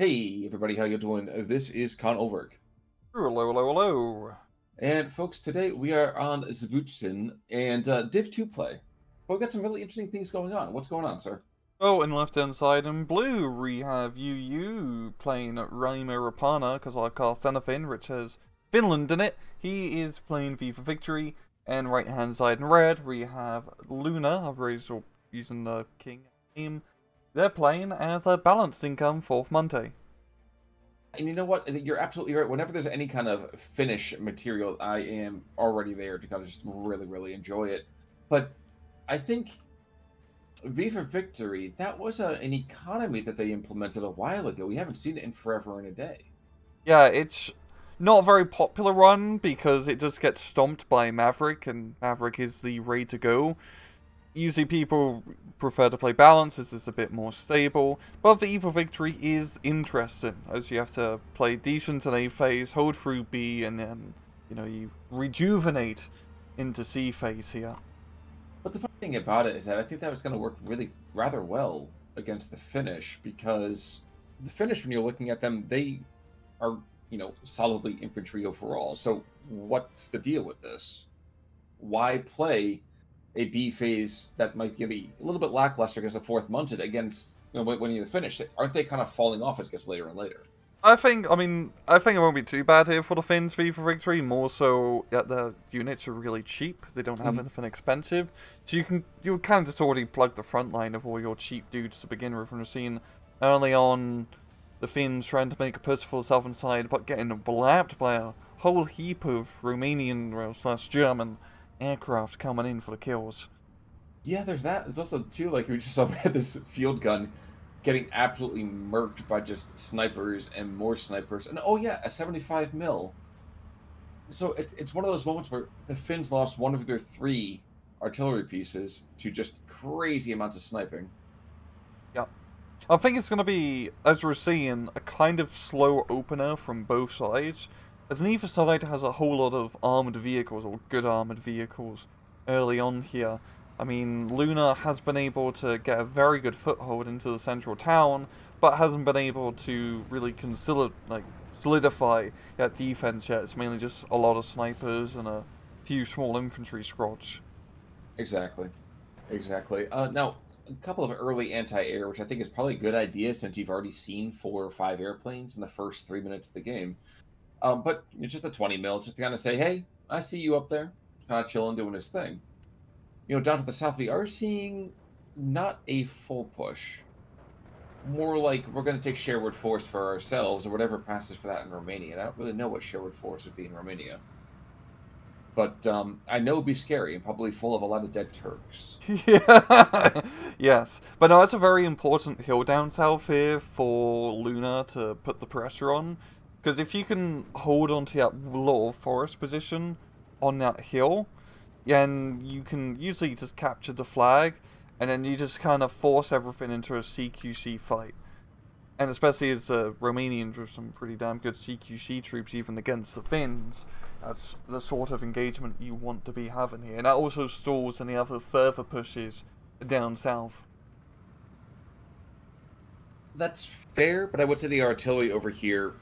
Hey everybody, how you doing? This is Con Ulrich. Hello, hello, hello. And folks, today we are on Zvuchin and Div 2 play. But we've got some really interesting things going on. What's going on, sir? Oh, and left hand side in blue, we have YUYU playing Raimo Rapana, because I cast anything which has Finland in it. He is playing V for Victory. And right hand side in red, we have Luna, I've raised using the King name. They're playing as a balanced income 4th Monday. And you know what? I think you're absolutely right. Whenever there's any kind of Finnish material, I am already there to kind of just really, really enjoy it. But I think V for Victory, that was an economy that they implemented a while ago. We haven't seen it in forever and a day. Yeah, it's not a very popular one because it just gets stomped by Maverick, and Maverick is the way to go. Usually people prefer to play balance as it's a bit more stable, but the Evil Victory is interesting, as you have to play decent in A phase, hold through B, and then, you rejuvenate into C phase here. But the funny thing about it is that I think that was going to work really rather well against the Finnish because the Finnish, when you're looking at them, they are, solidly infantry overall. So what's the deal with this? Why play a B phase that might be a little bit lackluster against a fourth Munted against when you're finished? Aren't they kind of falling off as it gets later and later? I think it won't be too bad here for the Finns V for Victory, more so that the units are really cheap, they don't have anything expensive, so you kind of just already plug the front line of all your cheap dudes to begin with, and we've seen early on the Finns trying to make a push for the southern side, but getting blapped by a whole heap of Romanian / German aircraft coming in for the kills. Yeah, there's that. There's also too like we just saw we had this field gun getting absolutely murked by just snipers and more snipers. And oh yeah, a 75 mil. So it's one of those moments where the Finns lost one of their three artillery pieces to just crazy amounts of sniping. Yeah. I think it's going to be, as we're seeing, a kind of slow opener from both sides, as neither side has a whole lot of armoured vehicles, or good armoured vehicles, early on here. I mean, Luna has been able to get a very good foothold into the central town, but hasn't been able to really solidify that defense yet. It's mainly just a lot of snipers and a few small infantry squads. Exactly. Exactly. Now, a couple of early anti-air, which I think is probably a good idea since you've already seen 4 or 5 airplanes in the first 3 minutes of the game. But it's just a 20 mil, just to kind of say, hey, I see you up there, kind of chilling, doing his thing. Down to the south, we are seeing not a full push. More like we're going to take Sherwood Forest for ourselves, or whatever passes for that in Romania. And I don't really know what Sherwood Forest would be in Romania. But I know it'd be scary and probably full of a lot of dead Turks. Yeah, yes. But no, it's a very important hill down south here for Luna to put the pressure on. Because if you can hold onto that little forest position on that hill, then you can usually just capture the flag, and then you just kind of force everything into a CQC fight. And especially as the Romanians with some pretty damn good CQC troops even against the Finns, that's the sort of engagement you want to be having here. And that also stalls any other further pushes down south. That's fair, but I would say the artillery over here,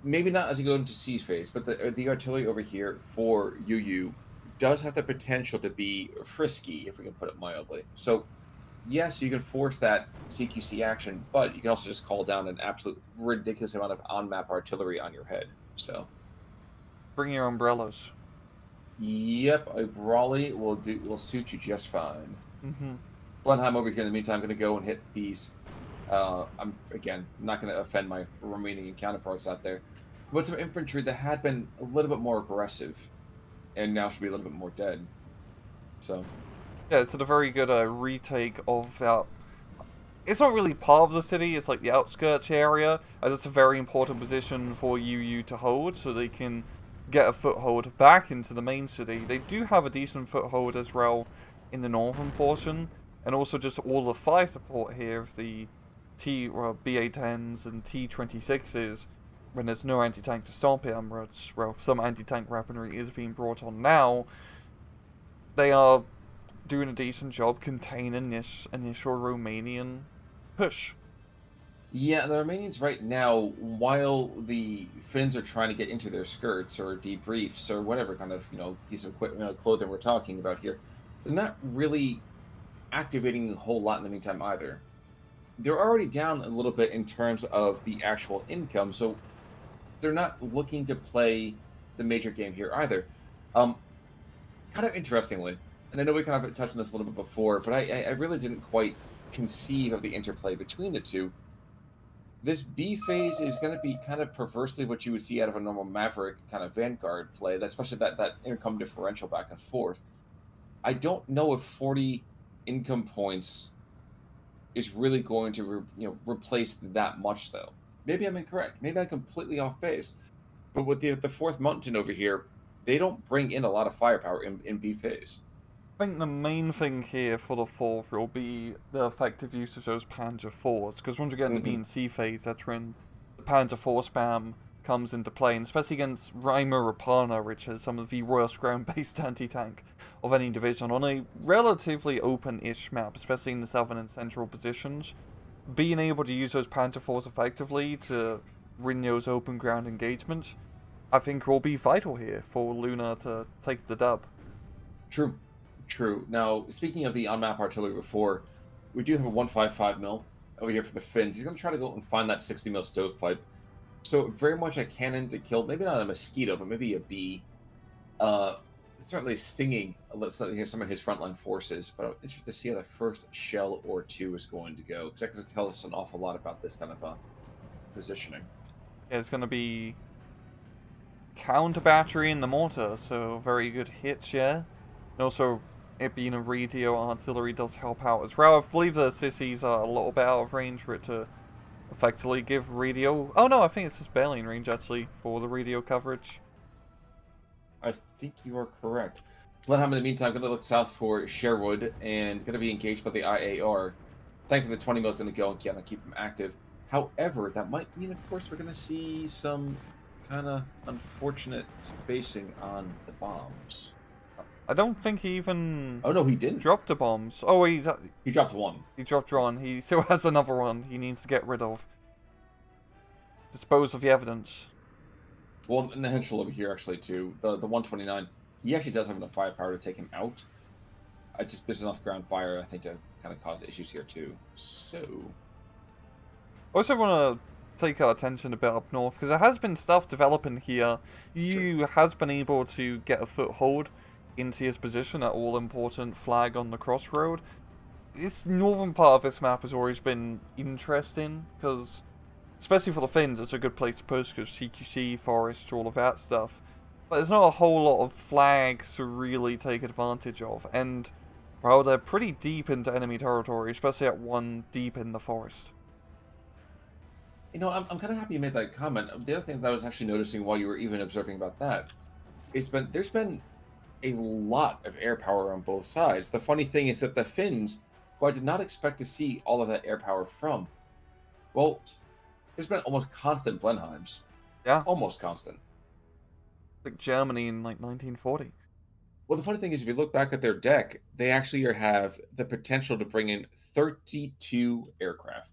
maybe not as you go into sea phase, but the artillery over here for UU does have the potential to be frisky, if we can put it mildly. So yes, you can force that CQC action, but you can also just call down an absolute ridiculous amount of on-map artillery on your head. So, Bring your umbrellas. yep, a Brawley will suit you just fine. Mm-hmm. Blenheim over here in the meantime going to go and hit these. I'm again not going to offend my Romanian counterparts out there, but some infantry that had been a little bit more aggressive, and now should be a little bit more dead. So. Yeah, it's a very good retake of that. It's not really part of the city, it's like the outskirts area, as it's a very important position for UU to hold, so they can get a foothold back into the main city. They do have a decent foothold as well in the northern portion, and also just all the fire support here of the BA-10s and T-26s, when there's no anti-tank to stop it, well, some anti-tank weaponry is being brought on now. They are doing a decent job containing this initial Romanian push. Yeah, the Romanians right now, while the Finns are trying to get into their skirts or debriefs or whatever kind of piece of equipment, clothing we're talking about here, they're not really activating a whole lot in the meantime either. They're already down a little bit in terms of the actual income, so they're not looking to play the major game here either. Um, Kind of interestingly, and I know we kind of touched on this a little bit before, but I really didn't quite conceive of the interplay between the two. This B phase is going to be kind of perversely what you would see out of a normal Maverick kind of Vanguard play, especially that income differential back and forth. I don't know if 40 income points is really going to replace that much though. Maybe I'm incorrect. Maybe I'm completely off base. But with the fourth mountain over here, they don't bring in a lot of firepower in B phase. I think the main thing here for the fourth will be the effective use of those Panzer IVs, because once you get into B Hmm. and C phase, that's when the Panzer IV spam comes into play, and especially against Reimer Rapana, which has some of the worst ground-based anti-tank of any division, on a relatively open-ish map, especially in the southern and central positions. Being able to use those Panzer IVs effectively to win those open ground engagements, I think will be vital here for Luna to take the dub. True, true. Now, speaking of the on-map artillery before, we do have a 155 mil over here for the Finns. He's going to try to go and find that 60 mil stovepipe. So very much a cannon to kill, maybe not a mosquito, but maybe a bee. Uh, Certainly stinging some of his frontline forces. But I'm interested to see how the first shell or two is going to go, because that can tell us an awful lot about this kind of positioning. Yeah, it's going to be counter battery in the mortar, so very good hits, yeah. And also, it being a radio artillery does help out as well. I believe the sissies are a little bit out of range for it to effectively give radio. Oh no, I think it's just barely in range actually for the radio coverage. I think you are correct. Blenheim, in the meantime, going to look south for Sherwood and going to be engaged by the IAR. Thankfully, the 20 mil is going to go and keep them active. However, that might mean, of course, we're going to see some kind of unfortunate spacing on the bombs. I don't think he even Oh, no, he didn't. dropped the bombs. Oh, He dropped one. he dropped one. He still has another one he needs to get rid of. Dispose of the evidence. Well, and the Henschel over here, actually, too. The 129. He actually does have enough firepower to take him out. There's enough ground fire, I think, to kind of cause issues here, too. So... I also want to take our attention a bit up north, because there has been stuff developing here. YUYU has been able to get a foothold into his position, that all-important flag on the crossroad. This northern part of this map has always been interesting, because, especially for the Finns, it's a good place to push, because CQC, forests, all of that stuff. But there's not a whole lot of flags to really take advantage of, and, well, they're pretty deep into enemy territory, especially at one deep in the forest. I'm kind of happy you made that comment. The other thing that I was actually noticing while you were even observing about that is there's been a lot of air power on both sides. The funny thing is that the Finns, who I did not expect to see all of that air power from, well, there's been almost constant Blenheims. Yeah. Almost constant. Like Germany in, like, 1940. Well, the funny thing is, if you look back at their deck, they actually have the potential to bring in 32 aircraft.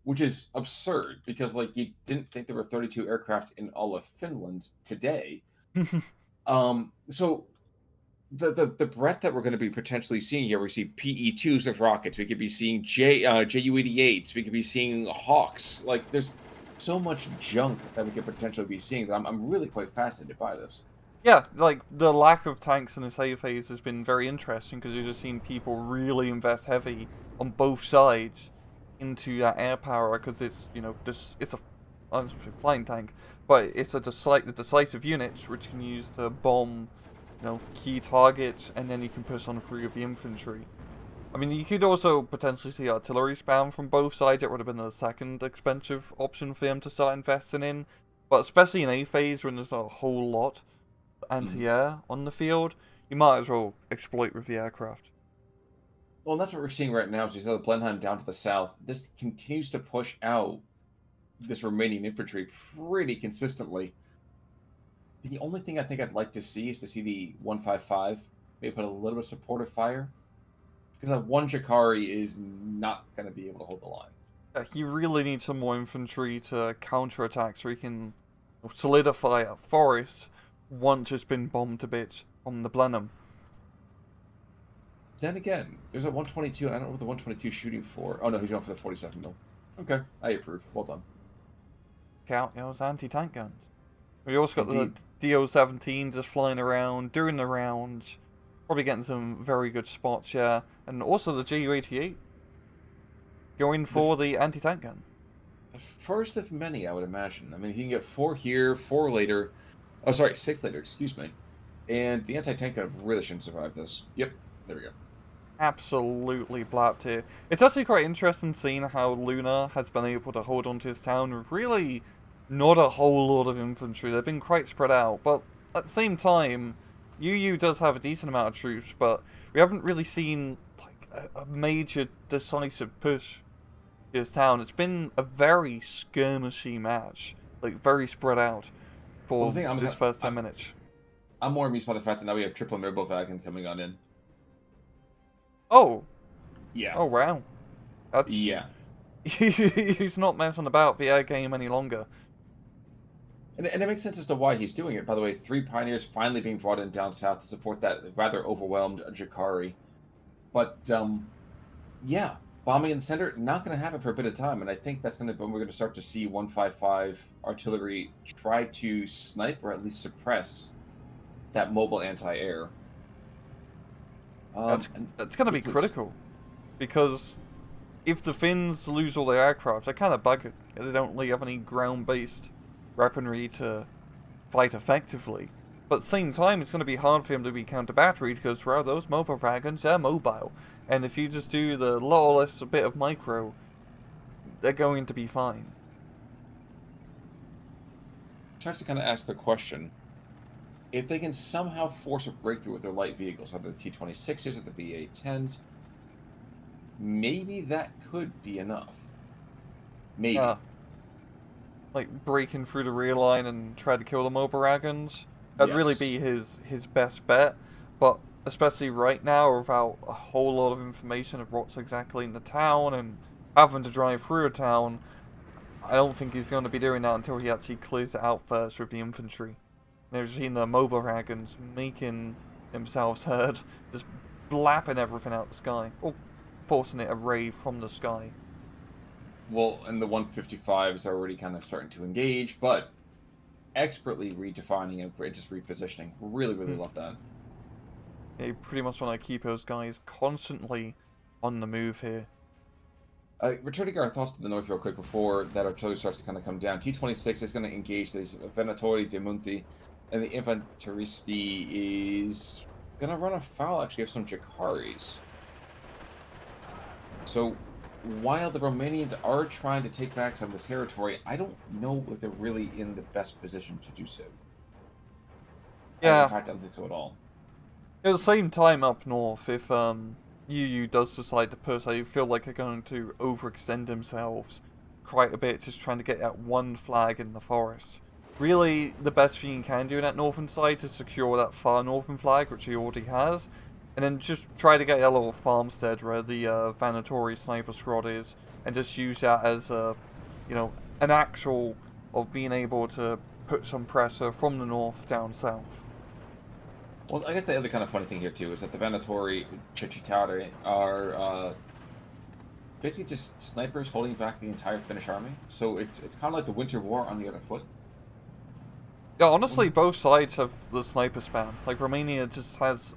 Which is absurd, because, like, you didn't think there were 32 aircraft in all of Finland today. So the breadth that we're going to be potentially seeing here, we see PE2s with rockets, we could be seeing JU-88s, we could be seeing Hawks. Like, there's so much junk that we could potentially be seeing that I'm really quite fascinated by this. Yeah, like, the lack of tanks in the save phase has been very interesting, because you've just seen people really invest heavy on both sides into that air power, because it's, it's a, I don't know, flying tank, but it's a decisive unit, which can use to bomb, key targets, and then you can push on through with the infantry. I mean, you could also potentially see artillery spam from both sides. It would have been the second expensive option for them to start investing in, but especially in A phase, when there's not a whole lot anti-air on the field, you might as well exploit with the aircraft. Well, that's what we're seeing right now. So you saw the Blenheim down to the south. This continues to push out this Romanian infantry pretty consistently. The only thing I think I'd like to see is to see the 155 maybe put a little bit of supportive fire, because that one Jakari is not going to be able to hold the line. He really needs some more infantry to counterattack so he can solidify a forest once it's been bombed to bits from the Blenheim. Then again, there's a 122, and I don't know what the 122 is shooting for. Oh no, he's going for the 47 mil. Okay, I approve. Well done. Count those anti-tank guns. We also got Indeed. the DO-17 just flying around, doing the rounds, probably getting some very good spots, yeah. And also the JU-88 going for the anti-tank gun. The first of many, I would imagine. I mean, he can get 4 here, 4 later. Oh, sorry, 6 later, excuse me. And the anti-tank gun really shouldn't survive this. Yep, there we go. Absolutely blapped here. It's actually quite interesting seeing how Luna has been able to hold onto his town with really not a whole lot of infantry. They've been quite spread out, but at the same time, YUYU does have a decent amount of troops, but we haven't really seen like a major decisive push to his town. It's been a very skirmishy match, like very spread out for this first 10 minutes. I'm more amused by the fact that now we have triple Mirbo Wagon coming on in. Oh. Yeah. Oh, wow. That's... Yeah. He's not messing about the air game any longer. And it makes sense as to why he's doing it. By the way, 3 Pioneers finally being brought in down south to support that rather overwhelmed Jakari. But, yeah, bombing in the center, not going to happen for a bit of time. And I think that's when we're going to start to see 155 artillery try to snipe or at least suppress that mobile anti-air. That's going to be critical, because if the Finns lose all their aircraft, they're kind of buggered. They don't really have any ground-based weaponry to fight effectively. But at the same time, it's going to be hard for them to be counter-batteried, because, well, those mobile wagons, they're mobile. And if you just do the lawless bit of micro, they're going to be fine. Tries to kind of ask the question, if they can somehow force a breakthrough with their light vehicles, whether the T-26s or the BA-10s, maybe that could be enough. Maybe. Like breaking through the rear line and try to kill the mobile wagons. That'd really be his best bet. But especially right now, without a whole lot of information of what's exactly in the town and having to drive through a town, I don't think he's going to be doing that until he actually clears it out first with the infantry. They've seen the mobile wagons making themselves heard, just blapping everything out the sky, or forcing it away from the sky. Well, and the 155s are already kind of starting to engage, but expertly redefining and just repositioning. Really, really love that. Yeah, you pretty much want to keep those guys constantly on the move here. Returning our thoughts to the north real quick before that artillery starts to kind of come down. T-26 is going to engage these Venatori de Monti, and the Infanteristi is going to run afoul, actually, of some Jakaris. So, while the Romanians are trying to take back some of this territory, I don't know if they're really in the best position to do so. Yeah. In fact, I don't think so at all. At the same time, up north, if YUYU does decide to push, I feel like they're going to overextend themselves quite a bit, just trying to get that one flag in the forest. Really, the best thing you can do in that northern side is secure that far northern flag, which he already has, and then just try to get that little farmstead where the Venatori sniper squad is, and just use that as a, you know, an actual of being able to put some pressure from the north down south. Well, I guess the other kind of funny thing here, too, is that the Venatori Cecitare are basically just snipers holding back the entire Finnish army. So it's kind of like the Winter War on the other foot. Yeah, honestly, both sides have the sniper spam. Like, Romania just has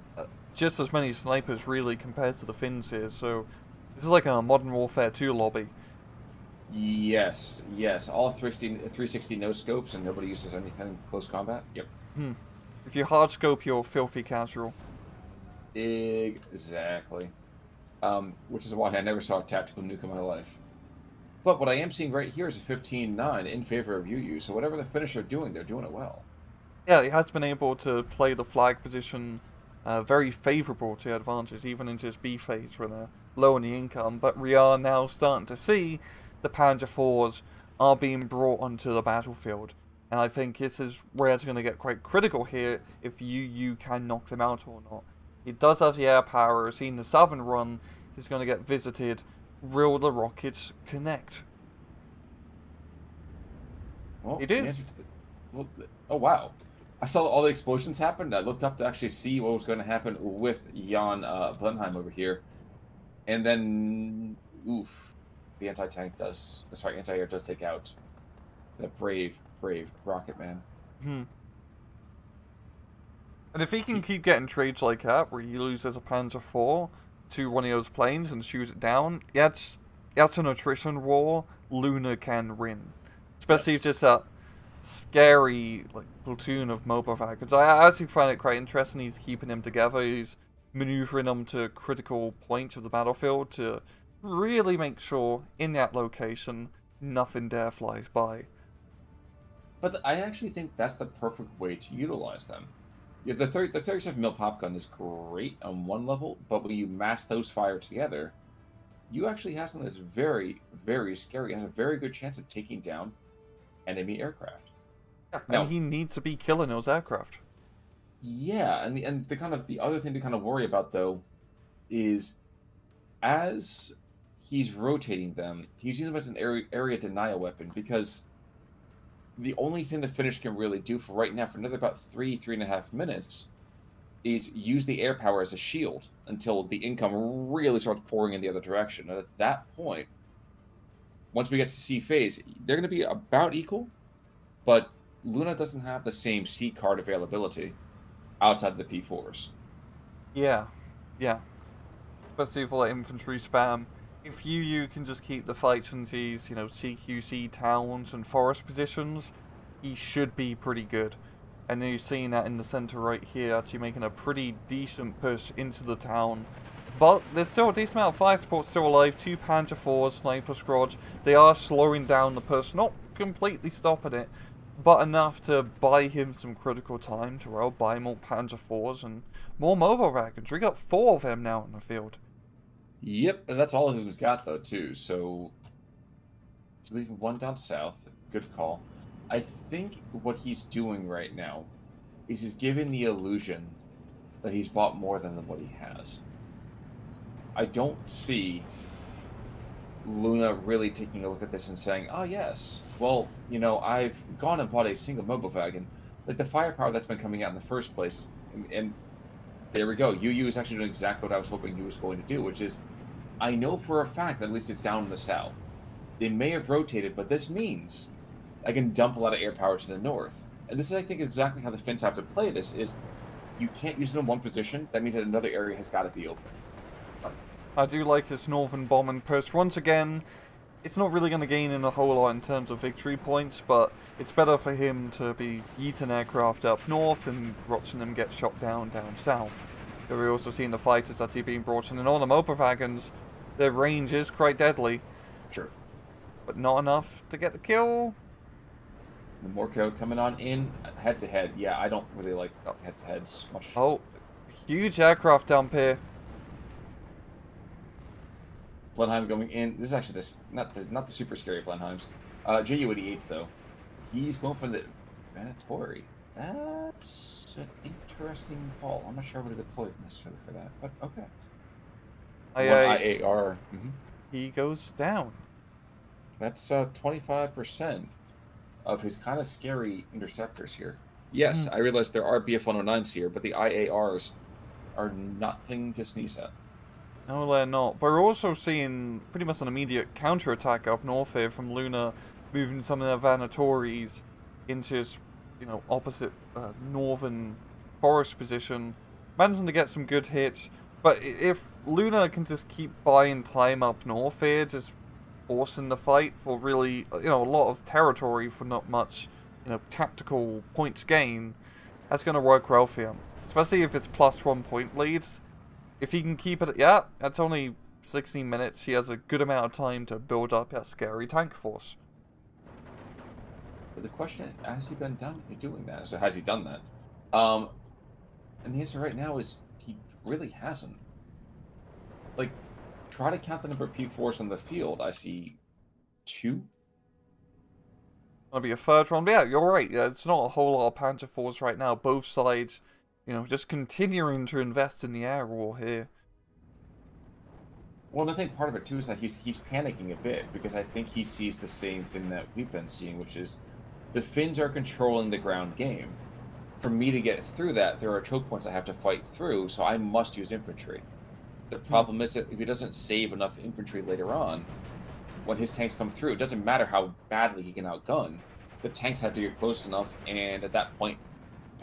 just as many snipers, really, compared to the Finns here. So this is like a Modern Warfare 2 lobby. Yes, yes. All 360 no-scopes, and nobody uses anything in close combat. Yep. If you hardscope, you're filthy casual. Exactly. Which is why I never saw a tactical nuke in my life. But what I am seeing right here is a 15-9 in favor of YUYU, so whatever the Finnish are doing, they're doing it well. Yeah, he has been able to play the flag position very favourable to advantage, even into his B phase when they're low in the income. But we are now starting to see the Panzer IVs are being brought onto the battlefield. And I think this is where it's going to get quite critical here if YUYU can knock them out or not. He does have the air power. Seeing the southern run is going to get visited will the rockets connect? Well, They do. the answer to well, oh wow. I saw all the explosions happen. I looked up to actually see what was going to happen with Jan Blenheim over here. And then, oof, the anti-tank does, sorry, anti-air does take out the brave Rocket Man. Hmm. And if he can keep getting trades like that, where he loses a Panzer IV to one of those planes and shoots it down, that's an attrition war Luna can win. Especially Yes. if just that scary like platoon of mobile wagons. I actually find it quite interesting. He's keeping them together. He's maneuvering them to critical points of the battlefield to really make sure in that location nothing dare flies by. But I actually think that's the perfect way to utilize them. Yeah, the 37 mil pop gun is great on one level, but when you mass those fire together, you actually have something that's very, very scary. It has a very good chance of taking down enemy aircraft. Yeah, Now, and he needs to be killing those aircraft. yeah, and the kind of the other thing to kind of worry about though is as he's rotating them, he's using them as an area denial weapon because the only thing the Finnish can really do for right now, for another about 3.5 minutes, is use the air power as a shield until the income really starts pouring in the other direction. And at that point, once we get to sea phase, they're going to be about equal, but Luna doesn't have the same sea card availability outside of the P4s. Yeah, yeah. Especially for like infantry spam. If YUYU can just keep the fights in these, CQC towns and forest positions, he should be pretty good. And then you're seeing that in the center right here, actually making a pretty decent push into the town. But there's still a decent amount of fire support still alive. 2 Panzer IVs, sniper squads. They are slowing down the push, not completely stopping it, but enough to buy him some critical time to, well, buy more Panzer IVs and more mobile wagons. We got 4 of them now in the field. Yep, and that's all he's got though too. So he's leaving one down south. Good call. I think what he's doing right now is he's giving the illusion that he's bought more than what he has. I don't see Luna really taking a look at this and saying, "Oh yes, well, I've gone and bought a single mobile wagon." Like the firepower that's been coming out in the first place, and there we go. YUYU is actually doing exactly what I was hoping he was going to do, which is, I know for a fact that at least it's down in the south. They may have rotated, but this means I can dump a lot of air power to the north. And this is, I think, exactly how the Finns have to play this, is you can't use it in one position. That means that another area has got to be open. I do like this northern bombing push. Once again, it's not really going to gain in a whole lot in terms of victory points, but it's better for him to be yeeting aircraft up north and watching them get shot down south. We're also seeing the fighters that are being brought in, and all the mobile wagons, their range is quite deadly. Sure. But not enough to get the kill. The Morco coming on in head-to-head. Yeah, I don't really like head-to-heads much. Oh, huge aircraft dump here. Blenheim going in. This is actually not the super scary Blenheims. JU-88s though. He's going for the Venatori. That's an interesting call. I'm not sure I would have deployed necessarily for that, but okay. IAR. He goes down. That's 25% of his kind of scary interceptors here. Yes, I realize there are BF-109s here, but the IARs are nothing to sneeze at. No, they're not. But we're also seeing pretty much an immediate counterattack up north here from Luna, moving some of their Vanatoris into his, opposite northern forest position, managing to get some good hits. But if Luna can just keep buying time up north here, just forcing the fight for really, a lot of territory for not much, tactical points gain, that's going to work well for him. Especially if it's +1 point leads. If he can keep it, yeah, that's only 16 minutes. He has a good amount of time to build up that scary tank force. But the question is, has he been doing that? So has he done that? And the answer right now is he really hasn't. Like, try to count the number of P4s on the field. I see 2. That'll be a third one. But yeah, you're right. Yeah, it's not a whole lot of Panzer IVs right now. Both sides, just continuing to invest in the air war here. Well, and I think part of it too is that he's panicking a bit because I think he sees the same thing that we've been seeing, which is the Finns are controlling the ground game. For me to get through that, there are choke points I have to fight through, so I must use infantry. The problem is that if he doesn't save enough infantry later on, when his tanks come through, it doesn't matter how badly he can outgun. The tanks have to get close enough, and at that point,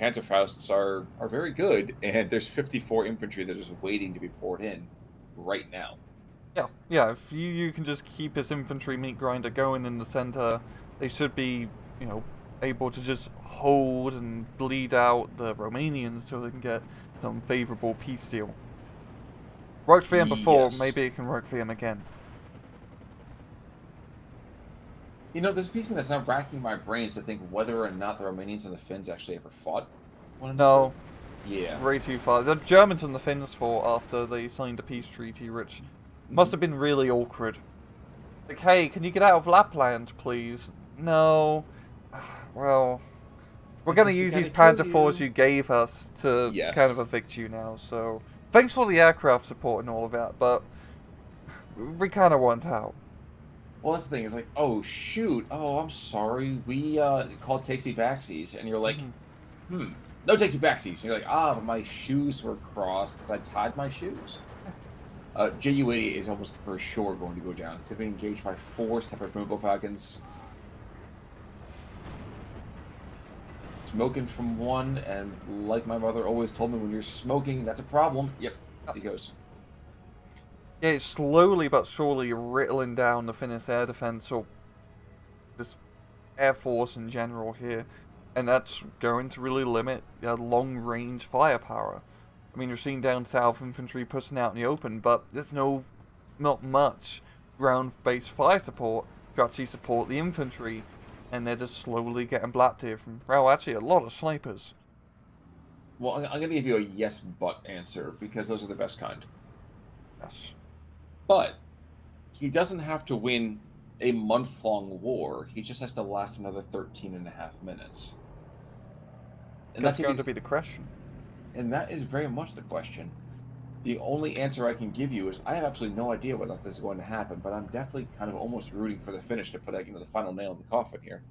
Panzerfausts are very good, and there's 54 infantry that is waiting to be poured in right now. Yeah, yeah. If you can just keep his infantry meat grinder going in the center, they should be, able to just hold and bleed out the Romanians so they can get some favorable peace deal. Worked for him before, Yes. maybe it can work for him again. There's a piece of me that's now racking my brains to think whether or not the Romanians and the Finns actually ever fought one another. No, Yeah. way too far. The Germans and the Finns fought after they signed a peace treaty, which must have been really awkward. Like, hey, can you get out of Lapland, please? No. Well, we're going to use these Panzer IVs you gave us to kind of evict you now, so... Thanks for the aircraft support and all of that, but we kind of want out. Well, that's the thing. It's like, oh, shoot. Oh, I'm sorry. We called takesy-backsies. And you're like, no takesy-backsies. And you're like, but my shoes were crossed because I tied my shoes. JU-80 is almost for sure going to go down. It's going to be engaged by 4 separate Mobo Falcons. Smoking from one, and like my mother always told me, when you're smoking, that's a problem. Yep, he goes. Yeah, it's slowly but surely riddling down the Finnish air defense, or this air force in general here, and that's going to really limit their long-range firepower. I mean, you're seeing down south infantry pushing out in the open, but there's not much ground-based fire support to actually support the infantry, and they're just slowly getting blapped here from, well, actually a lot of snipers. Well, I'm going to give you a yes-but answer, because those are the best kind. Yes. But he doesn't have to win a month-long war. He just has to last another 13 and a half minutes. And that's going to be the question. And that is very much the question. The only answer I can give you is I have absolutely no idea whether this is going to happen, but I'm definitely kind of almost rooting for the Finnish to put the final nail in the coffin here.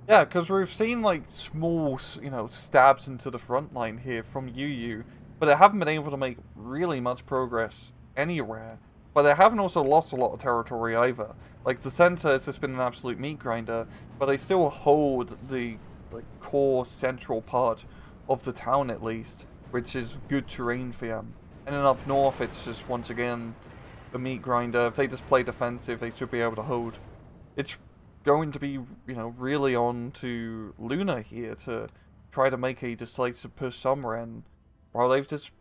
Yeah, because we've seen like small, stabs into the front line here from YUYU, but they haven't been able to make really much progress anywhere. But they haven't also lost a lot of territory either. Like the center has just been an absolute meat grinder, but they still hold the core central part of the town at least, which is good terrain for them. And then up north, it's just, once again, a meat grinder. If they just play defensive, they should be able to hold. It's going to be, really on to Luna here to try to make a decisive push somewhere. And while they've just,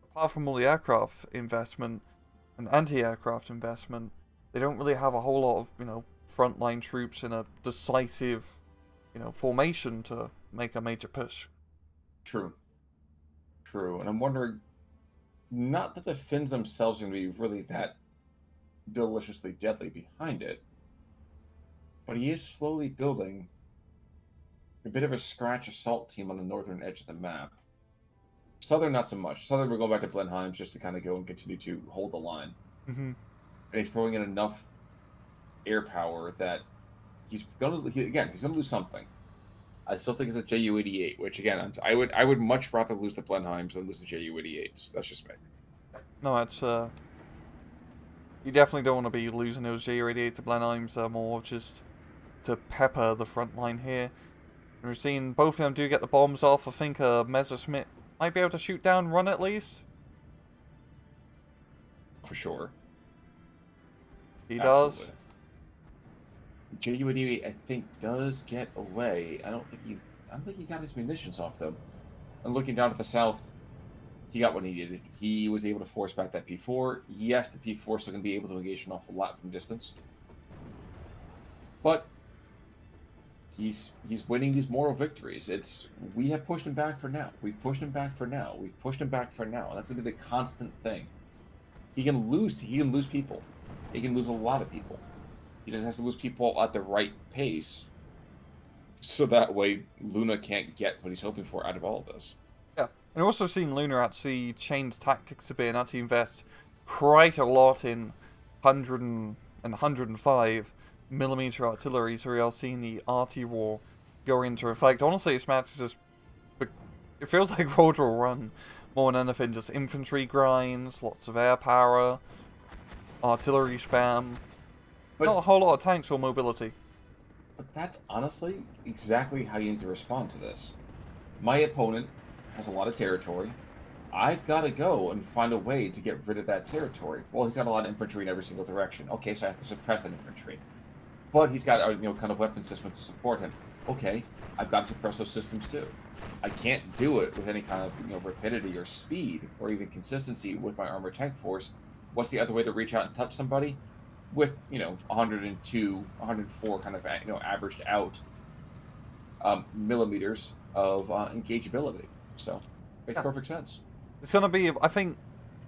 apart from all the aircraft investment and anti-aircraft investment, they don't really have a whole lot of, frontline troops in a decisive, formation to make a major push. True. True. And I'm wondering, not that the Finns themselves are going to be really that deliciously deadly behind it, but he is slowly building a bit of a scratch assault team on the northern edge of the map. Southern, not so much. Southern, we're going back to Blenheim just to kind of go and continue to hold the line. Mm-hmm. And he's throwing in enough air power that he's going to lose something. I still think it's a JU-88, which again, I would much rather lose the Blenheims than lose the JU-88s. That's just me. No, it's you definitely don't want to be losing those JU-88 to Blenheims. More just to pepper the front line here. And we're seeing both of them do get the bombs off. I think Messerschmitt might be able to shoot down one at least. For sure. He does. JU-88, I think, does get away. I don't think he got his munitions off them. And looking down to the south, he got what he needed. He was able to force back that P4. Yes, the P4 still going to be able to engage an awful lot from distance. But he's winning these moral victories. We have pushed him back for now. We've pushed him back for now. We've pushed him back for now. And that's going to be the constant thing. He can lose people. He can lose a lot of people. He just has to lose people at the right pace, so that way Luna can't get what he's hoping for out of all of this. Yeah, and also seeing Luna actually change tactics a bit and actually invest quite a lot in 100 and 105 millimeter artillery, so we are seeing the arty war go into effect. Honestly, this match is just, it feels like Road will Run more than anything. Just infantry grinds, lots of air power, artillery spam, But not a whole lot of tanks or mobility. But that's honestly exactly how you need to respond to this. My opponent has a lot of territory. I've got to go and find a way to get rid of that territory. Well, he's got a lot of infantry in every single direction. Okay, so I have to suppress that infantry. But he's got a kind of weapon system to support him. Okay, I've got to suppress those systems too. I can't do it with any kind of rapidity or speed or even consistency with my armored tank force. What's the other way to reach out and touch somebody? With 102, 104 kind of averaged out millimeters of engageability. So makes perfect sense. It's gonna be, I think,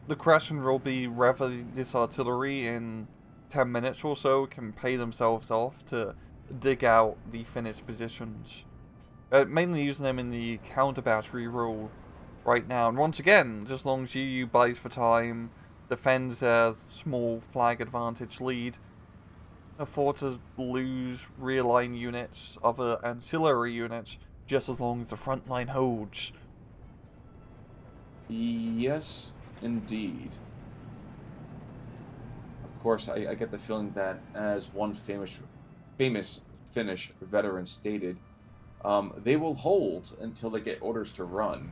the question will be whether this artillery in 10 minutes or so can pay themselves off to dig out the Finnish positions. Mainly using them in the counter battery role right now. And once again, just as long as YUYU buys for time, defends their small flag advantage lead, afford to lose rear line units, other ancillary units, just as long as the front line holds. Yes, indeed. Of course, I get the feeling that, as one famous Finnish veteran stated, they will hold until they get orders to run.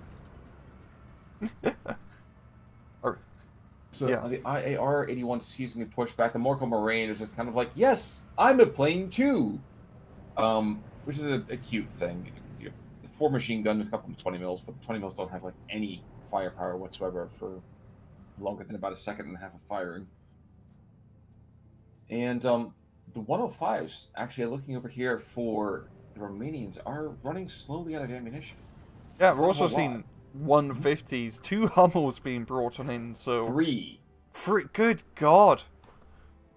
So yeah. the IAR-81 seasoning pushback, the Morkel Moraine is just kind of like, yes, I'm a plane too! Which is a cute thing. The 4 machine gun is a couple of 20 mils, but the 20 mils don't have like any firepower whatsoever for longer than about a second and a half of firing. And the 105s, actually looking over here for the Romanians, are running slowly out of ammunition. Yeah, we're also seeing 150s, 2 Hummels being brought on in, so... 3. Good God!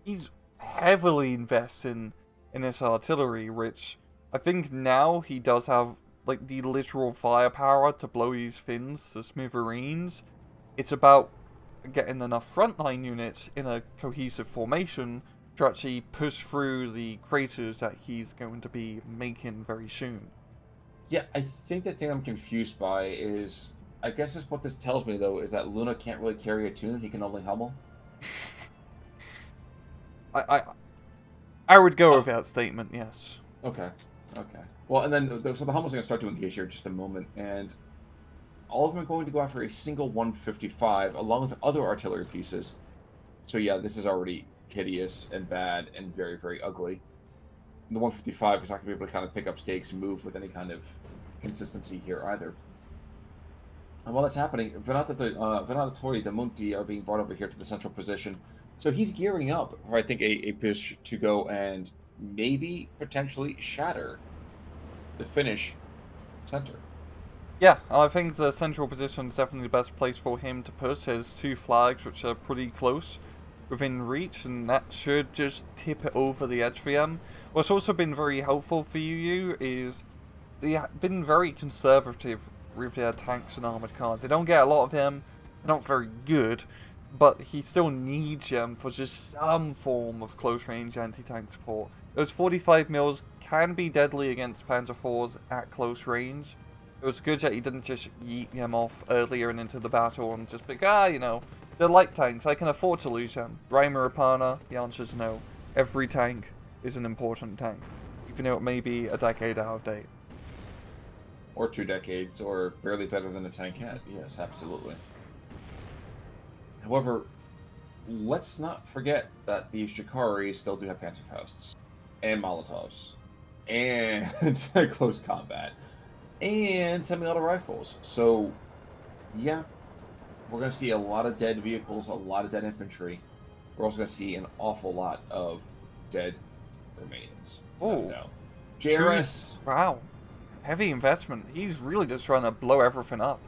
He's heavily investing in this artillery, which I think now he does have, like, the literal firepower to blow these Finns to smithereens. It's about getting enough frontline units in a cohesive formation to actually push through the craters that he's going to be making very soon. Yeah, I think the thing I'm confused by is, I guess is what this tells me, though, is that Luna can't really carry a tune. He can only Hummel. I would go with that statement, yes. Okay. Well, and then, so the Hummel's going to start to engage here in just a moment, and all of them are going to go after a single 155, along with other artillery pieces. So yeah, this is already hideous and bad and very, very ugly. The 155 is not going to be able to kind of pick up stakes and move with any kind of consistency here either. And while that's happening, Venatori and Munti are being brought over here to the central position. So he's gearing up for, I think, a push to go and maybe potentially shatter the Finnish center. Yeah, I think the central position is definitely the best place for him to push. There's 2 flags which are pretty close within reach, and that should just tip it over the edge for them. What's also been very helpful for YUYU is they've been very conservative with their tanks and armored cars. They don't get a lot of them, they're not very good, but he still needs them for just some form of close-range anti-tank support. Those 45 mils can be deadly against Panzer IVs at close range. It was good that he didn't just yeet them off earlier and into the battle and just be like, they're light tanks, I can afford to lose them. Reimer Rapana, the answer is no. Every tank is an important tank, even though it may be a decade out of date. Or 2 decades, or barely better than a tankette. Yes, absolutely. However, let's not forget that these Jakari still do have Panzerfausts, and Molotovs, and close combat, and semi-auto rifles. So, yeah, we're going to see a lot of dead vehicles, a lot of dead infantry. We're also going to see an awful lot of dead Romanians. Oh, JRS. Wow. Heavy investment. He's really just trying to blow everything up.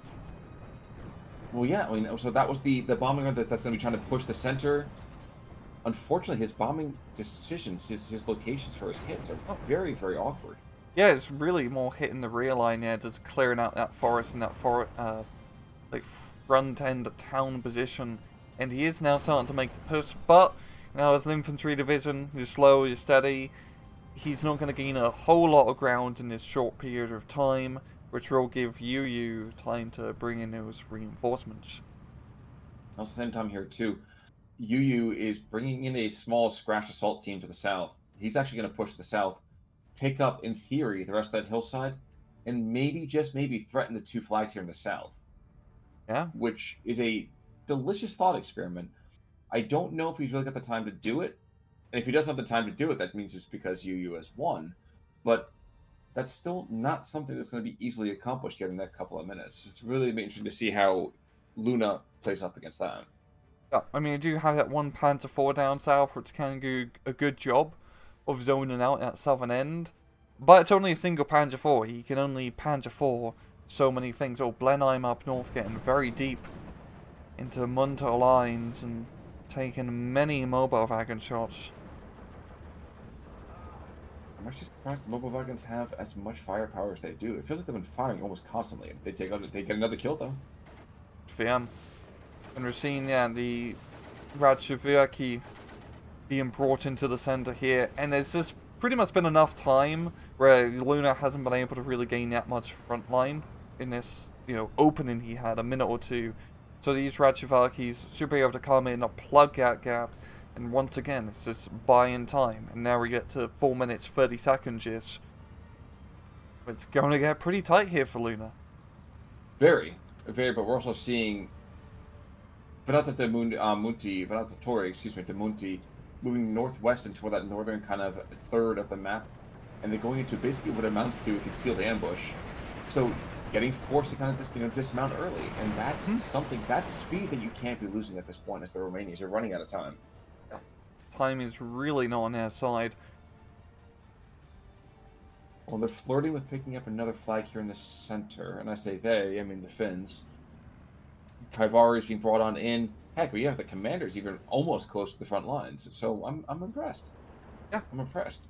Well, yeah, I mean, so that was the bombing run that's going to be trying to push the center. Unfortunately, his bombing decisions, his locations for his hits are very, very awkward. Yeah, it's really more hitting the rear line, yeah, just clearing out that forest and that like front end town position and he is now starting to make the push, but now as an infantry division, he's slow, he's steady, he's not going to gain a whole lot of ground in this short period of time, which will give YUYU time to bring in those reinforcements. At the same time here too, YUYU is bringing in a small scratch assault team to the south. He's actually going to push to the south, pick up, in theory, the rest of that hillside, and maybe, just maybe, threaten the 2 flags here in the south. Yeah. Which is a delicious thought experiment. I don't know if he's really got the time to do it. And if he doesn't have the time to do it, that means it's because YUYU has won. But that's still not something that's going to be easily accomplished here in the next couple of minutes. It's really interesting to see how Luna plays up against that. Yeah, I mean, I do have that one Panzer IV down south, which can do a good job of zoning out that southern end. But it's only a single Panzer IV. He can only Panzer IV so many things. Oh, Blenheim up north getting very deep into Munter lines and taking many mobile wagon shots. I'm actually surprised the mobile wagons have as much firepower as they do. It feels like they've been firing almost constantly. They get another kill though. VM. And we're seeing, yeah, the Radziwiłłki being brought into the center here, and there's just pretty much been enough time where Luna hasn't been able to really gain that much front line in this, opening he had a minute or two. So these Radziwiłłkis should be able to come in and plug that gap, and once again, it's just buying time. And now we get to 4 minutes 30 seconds-ish. It's going to get pretty tight here for Luna. Very, very, but we're also seeing Munti moving northwest into that northern kind of third of the map, and they're going into basically what amounts to a concealed ambush. So getting forced to kind of dismount early, and that's something, that's speed that you can't be losing at this point as the Romanians are running out of time. Time is really not on their side. Well, they're flirting with picking up another flag here in the center, and I say they, I mean the Finns. Kaivari is being brought on in. Heck, we have the commanders even almost close to the front lines. So I'm impressed. Yeah, I'm impressed.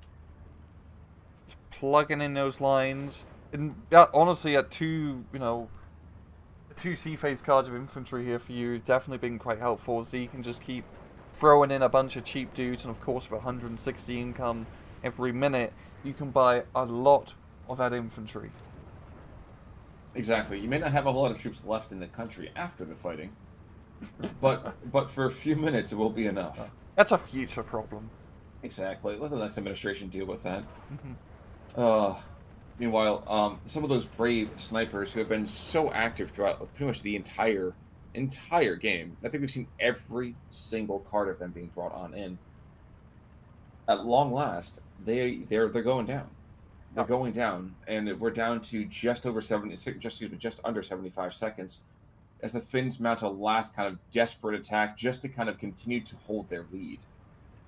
Just plugging in those lines. And honestly, at two C-phase cards of infantry here for you, definitely been quite helpful. So you can just keep throwing in a bunch of cheap dudes, and of course with 160 income every minute, you can buy a lot of that infantry. Exactly. You may not have a whole lot of troops left in the country after the fighting, but for a few minutes it will be enough. That's a future problem. Exactly. Let the next administration deal with that. Meanwhile, some of those brave snipers who have been so active throughout pretty much the entire game, I think we've seen every single card of them being brought on in. At long last, they're going down. They're going down, and we're down to just under 75 seconds, as the Finns mount a last kind of desperate attack just to kind of continue to hold their lead.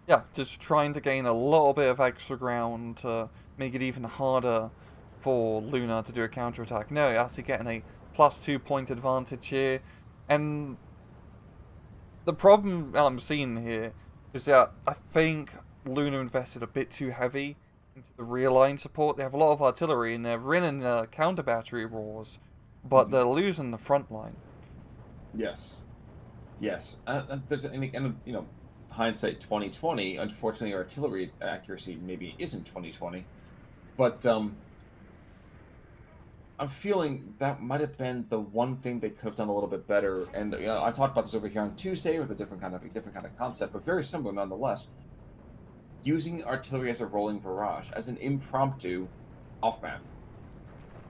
Yeah, just trying to gain a little bit of extra ground to make it even harder for Luna to do a counterattack. No, you're actually getting a +2 point advantage here, and the problem I'm seeing here is that I think Luna invested a bit too heavy into the rear line support. They have a lot of artillery and they're winning the counter battery wars, but they're losing the front line. Yes, there's hindsight 2020. Unfortunately, artillery accuracy maybe isn't 2020, but I'm feeling that might have been the one thing they could have done a little bit better. And I talked about this over here on Tuesday with a different kind of concept, but very similar nonetheless. Using artillery as a rolling barrage, as an impromptu off-map.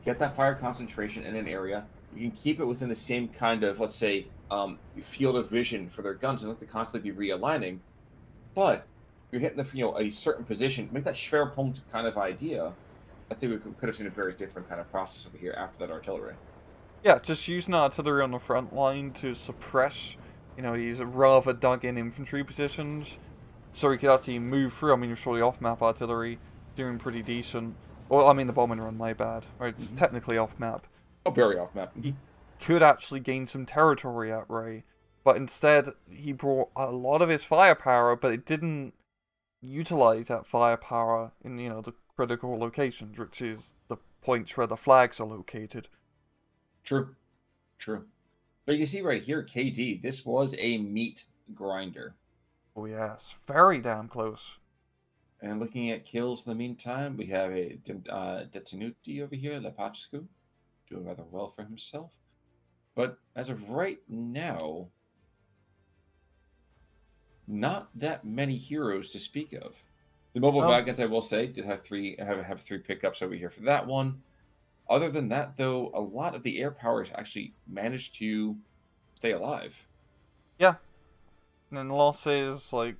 Get that fire concentration in an area. You can keep it within the same kind of, let's say, field of vision for their guns, and let them constantly be realigning. But you're hitting a certain position. Make that Schwerpunkt kind of idea. I think we could have seen a very different kind of process over here after that artillery. Yeah, just using artillery on the front line to suppress, these rather dug-in infantry positions. So he could actually move through. I mean, you're surely off-map artillery, doing pretty decent. Well, I mean, the bombing run, my bad. Right, it's technically off-map. Oh, very off-map. He could actually gain some territory at Ray, but instead he brought a lot of his firepower, but it didn't utilize that firepower in, the critical locations, which is the points where the flags are located. True. But you can see right here, KD, this was a meat grinder. Oh yes, very damn close. And looking at kills in the meantime, we have a Detenuti over here, Lepachku, doing rather well for himself. But as of right now, not that many heroes to speak of. The mobile Well, Vagans, I will say, did have three pickups over here for that one. Other than that, though, a lot of the air powers actually managed to stay alive. yeah. And then losses, like,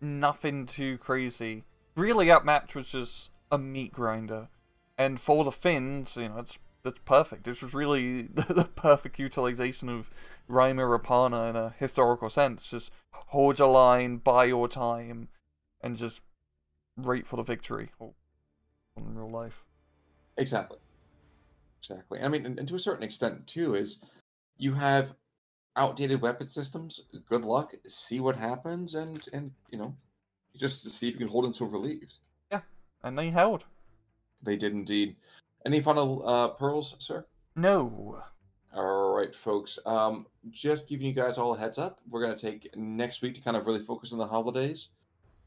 nothing too crazy. Really, that match was just a meat grinder. And for the Finns, that's perfect. This was really the perfect utilization of Reimer Rapana in a historical sense. Just hold your line, buy your time, and just wait for the victory. Or in real life. Exactly. Exactly. I mean, and to a certain extent, too, is you have outdated weapon systems. Good luck. See what happens, and just see if you can hold until relieved. Yeah, and they held. They did indeed. Any final pearls, sir? No. All right, folks. Just giving you guys all a heads up. We're going to take next week to kind of really focus on the holidays.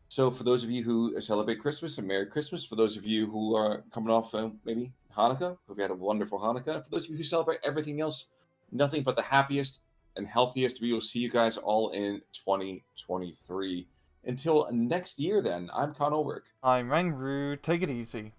So, for those of you who celebrate Christmas, a Merry Christmas. For those of you who are coming off maybe Hanukkah, hope you had a wonderful Hanukkah. And for those of you who celebrate everything else, nothing but the happiest and healthiest. We will see you guys all in 2023. Until next year, then, I'm Con Ulrich. I'm Rangru. Take it easy.